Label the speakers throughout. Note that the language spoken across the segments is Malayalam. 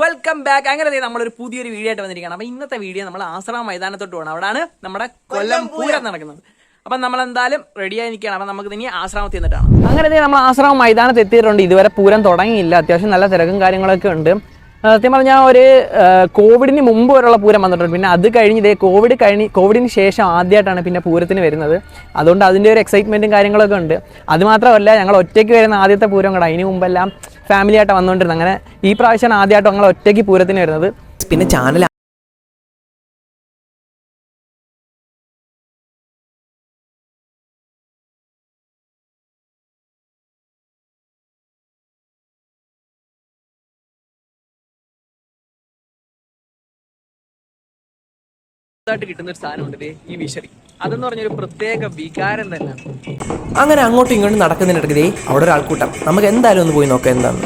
Speaker 1: Welcome back. അങ്ങനെ നമ്മളൊരു പുതിയൊരു വീഡിയോ ആയിട്ട് വന്നിരിക്കുകയാണ്. അപ്പൊ ഇന്നത്തെ വീഡിയോ നമ്മൾ ആശ്രമ മൈതാനത്തോട്ട് പോകണം. അവിടെയാണ് നമ്മുടെ കൊല്ലം പൂരം നടക്കുന്നത്. അപ്പൊ നമ്മൾ എന്തായാലും റെഡിയായി നിൽക്കുകയാണ്. അപ്പൊ നമുക്ക് ഇനി ആശ്രമത്തിൽ നിന്നിട്ടാണ്. അങ്ങനെ നമ്മൾ ആശ്രമ മൈതാനത്ത് എത്തിയിട്ടുണ്ട്. ഇതുവരെ പൂരം തുടങ്ങിയില്ല. അത്യാവശ്യം നല്ല തിരക്കും കാര്യങ്ങളൊക്കെ ഉണ്ട്. സത്യം പറഞ്ഞാൽ ഒരു കോവിഡിന് മുമ്പ് വരെയുള്ള പൂരം വന്നിട്ടുണ്ട്. പിന്നെ അത് കഴിഞ്ഞ് കോവിഡിന് ശേഷം ആദ്യമായിട്ടാണ് പിന്നെ പൂരത്തിന് വരുന്നത്. അതുകൊണ്ട് അതിൻ്റെ ഒരു എക്സൈറ്റ്മെൻറ്റും കാര്യങ്ങളൊക്കെ ഉണ്ട്. അതുമാത്രമല്ല, ഞങ്ങൾ ഒറ്റയ്ക്ക് വരുന്ന ആദ്യത്തെ പൂരം കൂടെ. അതിന് മുമ്പെല്ലാം ഫാമിലി ആയിട്ട് വന്നുകൊണ്ടിരുന്നത്. അങ്ങനെ ഈ പ്രാവശ്യമാണ് ആദ്യമായിട്ട് ഞങ്ങൾ ഒറ്റയ്ക്ക് പൂരത്തിന് വരുന്നത്. പിന്നെ ചാനൽ കിട്ടുന്ന ഒരു സാധനമുണ്ട്, ഈ വിശറി. അതെന്ന് പറഞ്ഞൊരു പ്രത്യേക വികാരം തന്നെയാണ്.
Speaker 2: അങ്ങനെ അങ്ങോട്ടും ഇങ്ങോട്ടും നടക്കുന്നതിനിടയ്ക്ക് അവിടെ ഒരു ആൾക്കൂട്ടം. നമുക്ക് എന്തായാലും ഒന്ന് പോയി നോക്കാം എന്താണ്.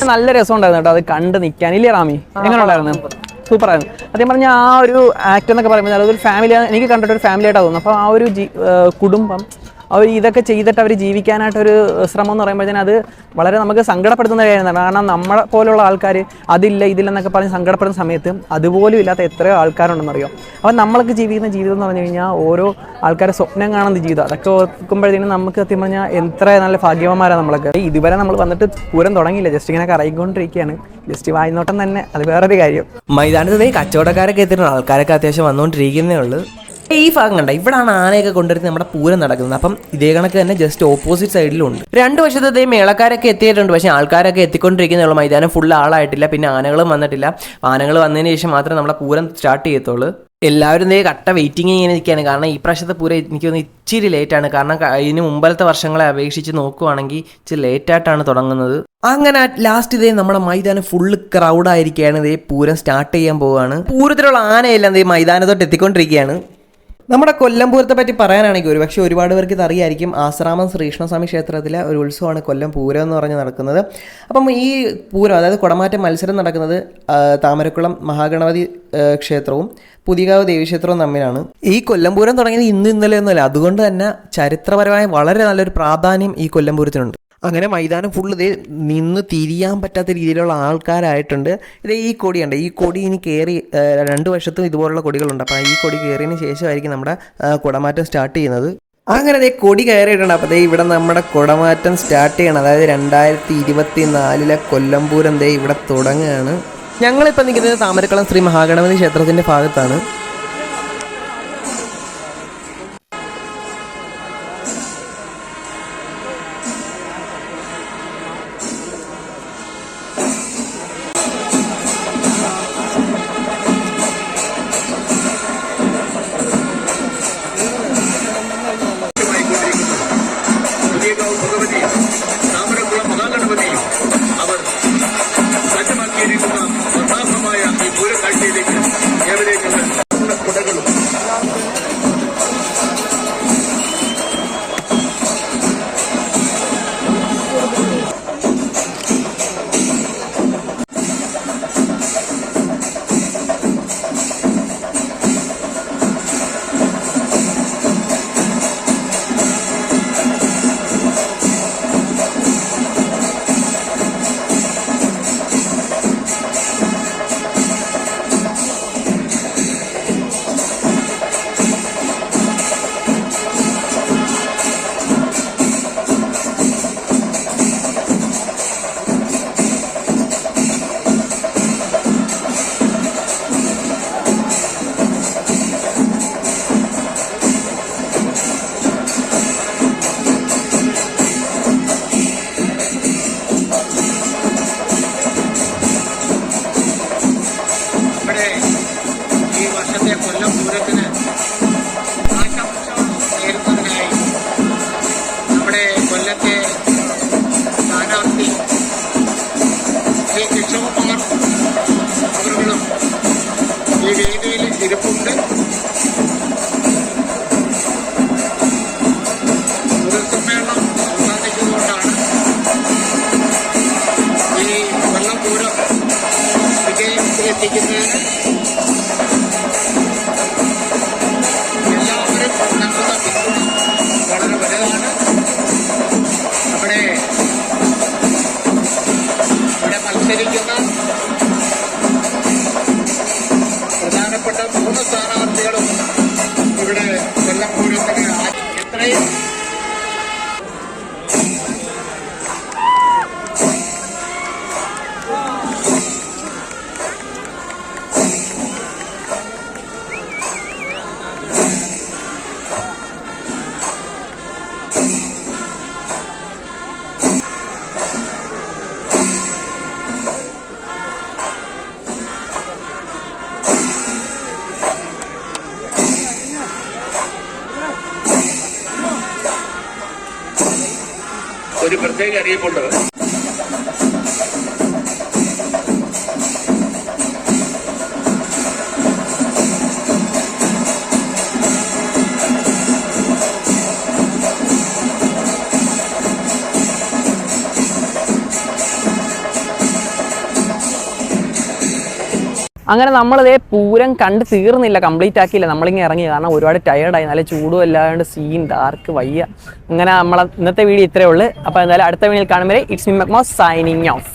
Speaker 1: നല്ല രസം ഉണ്ടായിരുന്നു കേട്ടോ അത് കണ്ട് നിൽക്കാൻ. ഇല്ലേ റാമി, എങ്ങനെ ഉണ്ടായിരുന്നു? സൂപ്പറായിരുന്നു. അതേ പറഞ്ഞാൽ ആ ഒരു ആക്ട് എന്നൊക്കെ പറയുമ്പോൾ അതൊരു ഫാമിലി, എനിക്ക് കണ്ടിട്ട് ഒരു ഫാമിലി ആയിട്ടാണ് തോന്നുന്നു. അപ്പോൾ ആ ഒരു കുടുംബം അവർ ഇതൊക്കെ ചെയ്തിട്ട് അവർ ജീവിക്കാനായിട്ടൊരു ശ്രമം എന്ന് പറയുമ്പോഴത്തേനും അത് വളരെ നമുക്ക് സങ്കടപ്പെടുത്തുന്ന കാര്യമാണ്. കാരണം നമ്മളെ പോലുള്ള ആൾക്കാർ അതില്ല ഇതില്ലെന്നൊക്കെ പറഞ്ഞ് സങ്കടപ്പെടുന്ന സമയത്ത് അതുപോലും ഇല്ലാത്ത എത്രയോ ആൾക്കാരുണ്ടെന്നറിയോ. അപ്പം നമ്മളൊക്കെ ജീവിക്കുന്ന ജീവിതം എന്ന് പറഞ്ഞു കഴിഞ്ഞാൽ ഓരോ ആൾക്കാരെ സ്വപ്നം കാണുന്ന ജീവിതം. അതൊക്കെ ഓർക്കുമ്പോഴത്തേനും നമുക്ക് സത്യം പറഞ്ഞാൽ എത്ര നല്ല ഭാഗ്യവാന്മാരാണ് നമ്മളൊക്കെ. ഇതുവരെ നമ്മൾ വന്നിട്ട് പൂരം തുടങ്ങിയില്ല, ജസ്റ്റ് ഇങ്ങനെ കറങ്ങിക്കൊണ്ടിരിക്കുകയാണ്. ജസ്റ്റ് വായ്നോട്ടം തന്നെ, അത് വേറൊരു കാര്യം.
Speaker 2: മൈതാനത്ത് കച്ചവടക്കാരൊക്കെ എത്തിയിട്ടുണ്ട്. ആൾക്കാരൊക്കെ അത്യാവശ്യം വന്നുകൊണ്ടിരിക്കുന്നേ ഉള്ളൂ. ഈ ഭാഗം കണ്ട, ഇവിടാണ് ആനയൊക്കെ കൊണ്ടുവരുന്നത് നമ്മുടെ പൂരം നടക്കുന്നത്. അപ്പം ഇതേ കണക്ക് തന്നെ ജസ്റ്റ് ഓപ്പോസിറ്റ് സൈഡിലുണ്ട്. രണ്ട് വശത്തെ മേളക്കാരൊക്കെ എത്തിയിട്ടുണ്ട്. പക്ഷേ ആൾക്കാരൊക്കെ എത്തിക്കൊണ്ടിരിക്കുന്നേ ഉള്ളൂ. മൈതാനം ഫുൾ ആളായിട്ടില്ല. പിന്നെ ആനകളും വന്നിട്ടില്ല. ആനകൾ വന്നതിന് ശേഷം മാത്രമേ നമ്മുടെ പൂരം സ്റ്റാർട്ട് ചെയ്യത്തുള്ളൂ. എല്ലാവരും കട്ട വെയിറ്റിംഗ് ഇങ്ങനെ നിൽക്കുകയാണ്. കാരണം ഈ പ്രാവശ്യത്തെ പൂരം എനിക്ക് തോന്നുന്നു ഇച്ചിരി ലേറ്റാണ്. കാരണം ഇതിന് മുമ്പത്തെ വർഷങ്ങളെ അപേക്ഷിച്ച് നോക്കുവാണെങ്കിൽ ഇച്ചിരി ലേറ്റായിട്ടാണ് തുടങ്ങുന്നത്. അങ്ങനെ ലാസ്റ്റ് നമ്മുടെ മൈതാനം ഫുള്ള് ക്രൗഡായിരിക്കുകയാണ്. പൂരം സ്റ്റാർട്ട് ചെയ്യാൻ പോവുകയാണ്. പൂരത്തിലുള്ള ആനയെല്ലാം മൈതാനത്തോട്ട് എത്തിക്കൊണ്ടിരിക്കുകയാണ്. നമ്മുടെ കൊല്ലം പൂരത്തെ പറ്റി പറയാനാണെങ്കിൽ ഒരുപക്ഷെ ഒരുപാട് പേർക്ക് ഇത് അറിയായിരിക്കും. ആശ്രാമം ശ്രീകൃഷ്ണസ്വാമി ക്ഷേത്രത്തിലെ ഒരു ഉത്സവമാണ് കൊല്ലം പൂരം എന്ന് പറഞ്ഞ് നടക്കുന്നത്. അപ്പം ഈ പൂരം, അതായത് കുടമാറ്റം മത്സരം നടക്കുന്നത് താമരക്കുളം മഹാഗണപതി ക്ഷേത്രവും പുതിയകാവ് ദേവീക്ഷേത്രവും തമ്മിലാണ്. ഈ കൊല്ലം പൂരം തുടങ്ങിയത് ഇന്നലെ ഒന്നുമല്ല. അതുകൊണ്ട് തന്നെ ചരിത്രപരമായ വളരെ നല്ലൊരു പ്രാധാന്യം ഈ കൊല്ലം പൂരത്തിനുണ്ട്. അങ്ങനെ മൈതാനം ഫുള്ള് നിന്ന് തിരിയാൻ പറ്റാത്ത രീതിയിലുള്ള ആൾക്കാരായിട്ടുണ്ട്. ഈ കൊടിയുണ്ട്, ഈ കൊടി ഇനി കയറി രണ്ട് വശത്തും ഇതുപോലുള്ള കൊടികളുണ്ട്. അപ്പോൾ ഈ കൊടി കയറിയതിന് ശേഷമായിരിക്കും നമ്മുടെ കുടമാറ്റം സ്റ്റാർട്ട് ചെയ്യുന്നത്. അങ്ങനെ കൊടി കയറിയിട്ടുണ്ട്. അപ്പോൾ ഇവിടെ നമ്മുടെ കുടമാറ്റം സ്റ്റാർട്ട് ചെയ്യണം. അതായത് 2024 കൊല്ലം പൂരം ഇവിടെ തുടങ്ങുകയാണ്. ഞങ്ങളിപ്പോൾ നിൽക്കുന്നത് താമരക്കുളം ശ്രീ മഹാഗണപതി ക്ഷേത്രത്തിൻ്റെ ഭാഗത്താണ്.
Speaker 3: ഇരിപ്പുണ്ട്. പൊതുസമ്മേളനം അവസാനിച്ചുകൊണ്ടാണ് ഈ വെള്ളപ്പൂരം വിജയത്തിലെത്തിക്കുന്നതിന് എല്ലാവരും നൽകുന്ന പിന്തുണ വളരെ വലുതാണ്. ഇവിടെ മത്സരിക്കുന്ന പ്രധാനപ്പെട്ട 3 സ്ഥാനാർത്ഥികളും ഇവിടെ വെള്ളപ്പൂരത്തിന് എത്രയും ഒരു പ്രത്യേക അറിയിപ്പുണ്ട്.
Speaker 1: അങ്ങനെ നമ്മളിതേ പൂരം കണ്ട് തീർന്നില്ല, കംപ്ലീറ്റ് ആക്കിയില്ല, നമ്മളിങ്ങനെ ഇറങ്ങി. കാരണം ഒരുപാട് ടയേർഡായി, നല്ല ചൂടും അല്ലാണ്ട് സീൻ ഡാർക്ക് വയ്യ. അങ്ങനെ നമ്മളെ ഇന്നത്തെ വീഡിയോ ഇത്രയേ ഉള്ളൂ. അപ്പോൾ എന്തായാലും അടുത്ത വീഡിയോയിൽ കാണുമ്പോൾ ഇറ്റ്സ് മീ മെക്മോ സൈനിങ് ഓഫ്.